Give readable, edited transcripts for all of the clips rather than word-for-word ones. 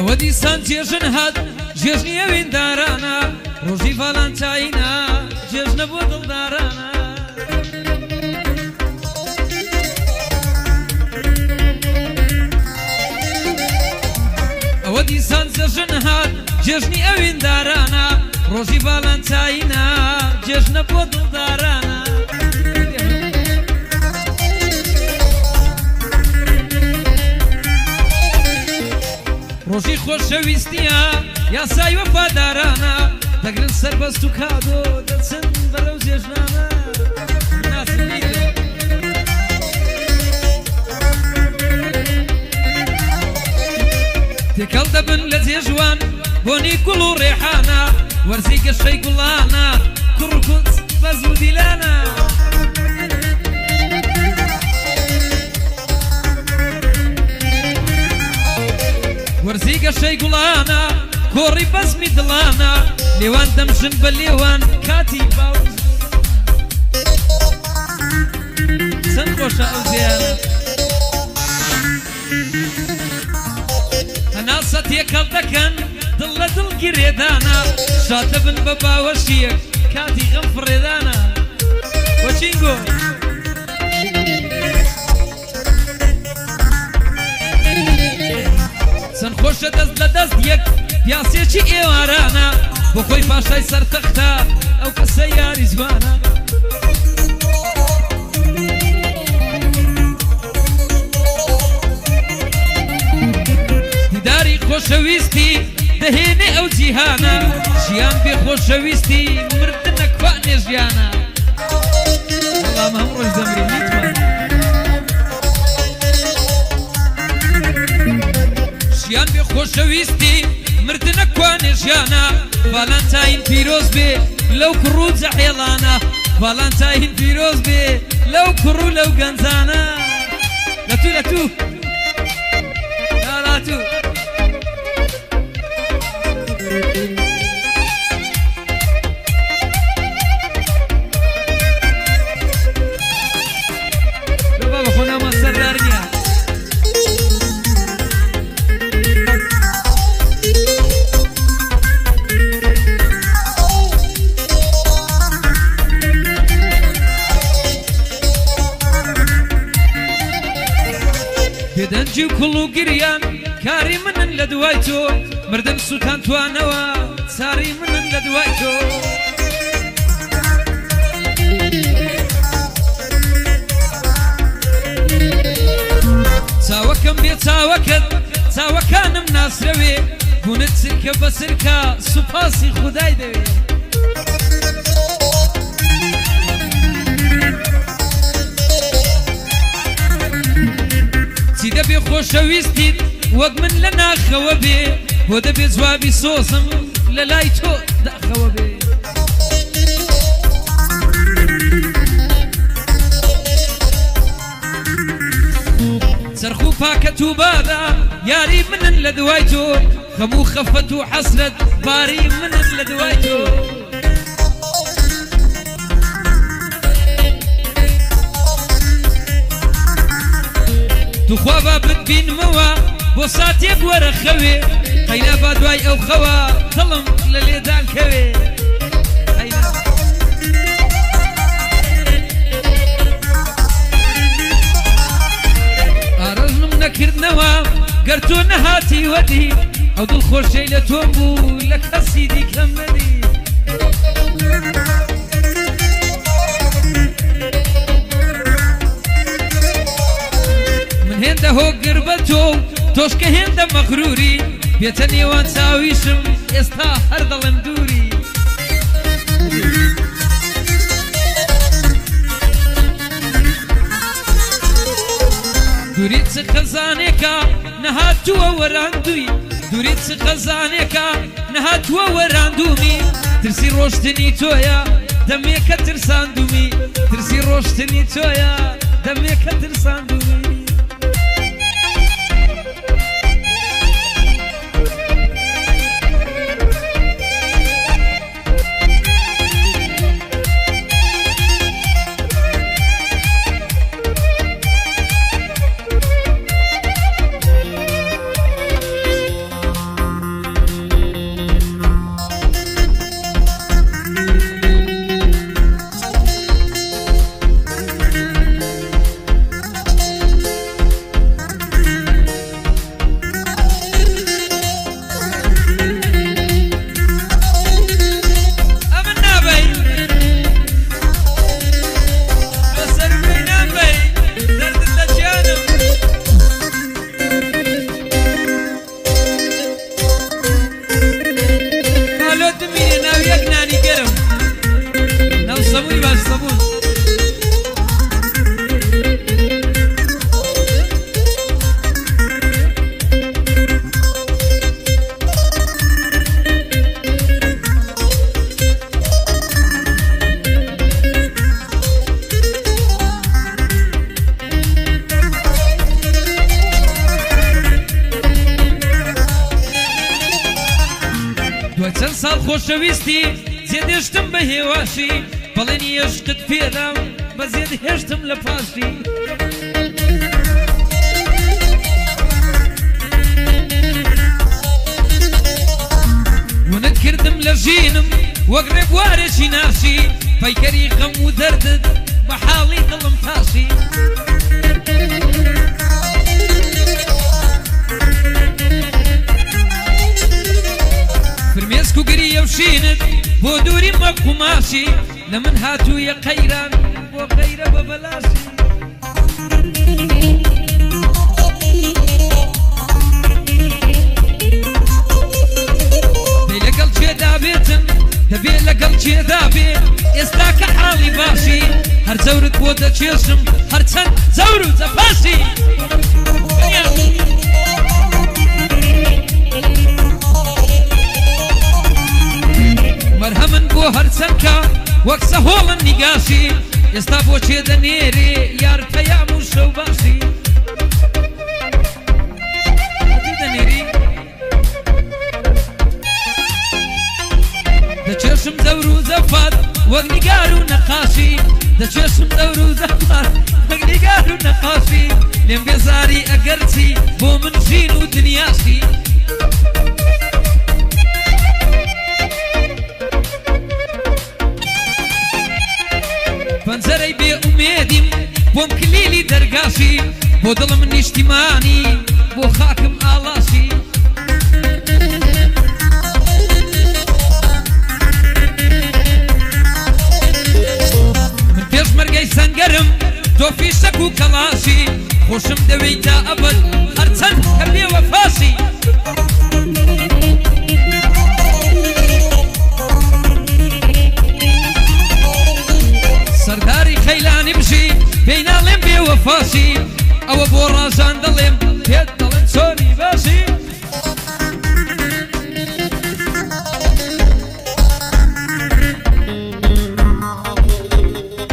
ئەوە دیسان جێژن هات جێژنی ئەوین دارانە ڕۆژی ڤالانتاینە جێژنە بۆ دڵدارانە ئەوە دیسان جێژن هات جێژنی ئەوین دارانە ڕۆژی ڤالانتاینە جێژنە بۆ دڵدارانە ڕۆژی خۆشەویستیە یاسای وەفادارانە دەگرن سەربەست و کادۆ دەچن بەرەو جێژنانە تێکەڵ دەبن لە جێژوان بۆنی گوڵ و ڕێحانە وەرزی گەشەی گوڵانە کوڕ و کوت بەز و دیلانە وەرزی گەشەی گوڵانە کۆڕی بەزمی دڵانە لێوان دەمژن بە لێوان کاتی باوز چەند خۆشە ئەو زیانە هەناسە تێکەڵ دەکەن دڵ لە دڵ گرێدانە شاد دەبن بە باوەشیەک کاتی غەم فڕێدانە وەچینگۆ چەند خۆشە دەست لە دەست یەک پیاسێکی ئێوارانە بۆ خۆی پاشای سەرتەختە ئەو کەسە یاری جوانە دیداری خۆشەویستی دەهێنێ ئەو جیهانە ژیان بێ خۆشەویستی مردن نەکوانێ ژیانە وەڵام هەم ڕۆژ دەمرین نیتوان ژیان بێ خۆشەویستی مردن نەکوانێ ژیانە ڤالانتاین پیرۆز بێ لەو کوڕ و جەحێڵانە ڤالانتاین پیرۆز بێ لەو کوڕ و لەو گەنجانە لەتوو لەتوو لاتوو لە بابە خۆنامان سەردار نییە بێدەنجی و کوڵ و گریان کاری منن لە دوای تۆ مردن سووتان توانەوە چاری منن لە دوای تۆ چاوەکەم بێ چاوەکەت چاوەکانم ناسرەوێ بوونت سرکە بە سرکە سوپاسی خودای دەوێ چی دەبێ خۆشەویستیت وەک من لە ناخەوە بێ بۆ دەبێ جوابی سۆزم لە لای تۆ داخەوە بێ سەرخ و پاکەت و بادا یاری منن لە دوای تۆ خەم و خەفەت و حەسرەت باری منن لە دوای تۆ توخوا با بتبینمەوە بۆ ساتێک وەرە خەوێ قەینا با دوای ئەو خەوە دڵم لە لێدان کەوێ ئارەزم نەکردنەوە گەر تۆ نەهاتی وەدی ئەو دڵخۆشەی لە تۆم بوو لە کەسی دیکەم نەدی هێندە هۆگر بە تۆ تۆشکە هێندە مەغروری بێتە نێوان چاویشم ئێستا هەر دەڵم دووری دووریت چ خەزانێکە نەهاتووە وەراندووی دووریت چ خەزانێکە نەهاتووە وەراندوومی ترسی ڕۆشتنی تۆیە دەمێکە ترساندومی ترسی ڕۆشتنی تۆیە دەمێکە ترساندومی صابوني باش صابون چەند ساڵ خۆشەویستی زێدێشتم بە هێواشی بەڵێنی عشقت پێدام بە زێد هێشتم لە پاشی ونت کردم لە ژینم وەک ڕێبوارێکی ناشی پەیکەری غەم و دەردت بە حاڵی دڵم تاشی فرمێسک و گریە و شینت بۆ دووری مەک و ماشی لە من هاتوویە قەیران بۆ قەیرە بە بەلاشی دەی لەگەڵ چێدا بێتن دەبێت لەگەڵ چێدا بێ ئێستا کە حاڵی باشی هەر جەورت بۆ دەچێشم هەرچەند جەور و جەپاشی مەرهەمن بۆ هەرچەندکە وەک سەهۆڵن نیگاشی ئێستا بۆ چێ دەنێرێ یار پەیام و شەو باشی دەنێری دەچێشم دەور و زەفات وەک نیگار و نەقاشی دەچێشم دەور و زەفات وەک نیگار و نەقاشی لێم بێزاری ئەگەرچی بۆ من ژین و دنیاشی پەنجەرەی بێ ئومێدیم بۆم کلیلی دەرگاشی بۆ دڵم نیشتیمانی بۆ خاکم ئاڵاشی من پێشمەرگەی سەنگەرم تۆ فیشەک و کەڵاشی خۆشم دەوێی تا ئەبەد هەرچەند کە بێ وەفاشی سەرداری خەیلانی بژی پێی ناڵێم بێ وەفاشی ئەوە بۆ ڕاژان دەڵێم پێت دەڵێن چۆنی باشی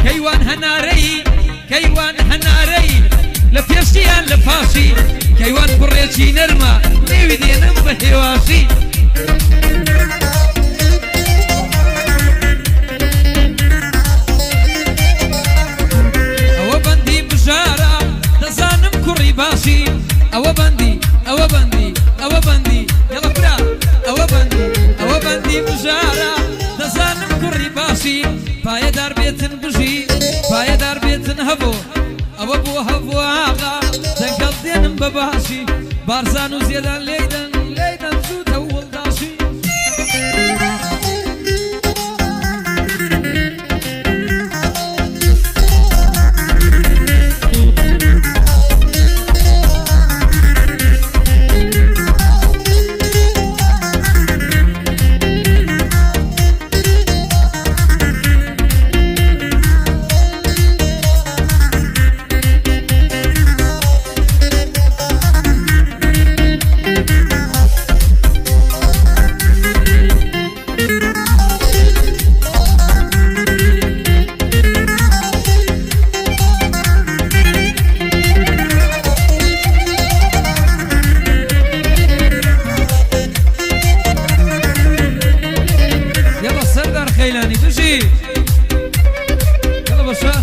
کەیوان هەنارەی کەیوان هەنارەی لە پێشتیان لە پاشی کەیوان کوڕێکی نەرمە نێوی دێنم بە هێواشی ئەوە بەندی ئەوە بەندی ئەوە بەندی یەڵە برا ئەوە بەندی ئەوە بەندی بژارە دەزانم کوڕی باشی پایەدار بێتن بژی پایەدار بێتن هەبوو ئەوە بۆ هەبوو ئاغا دەنگەڵ دێنم بە باشی بارزان و زێدان لێدەن لێدەن زووتە وڵداشی خەیلانی بژی یەڵە بەشە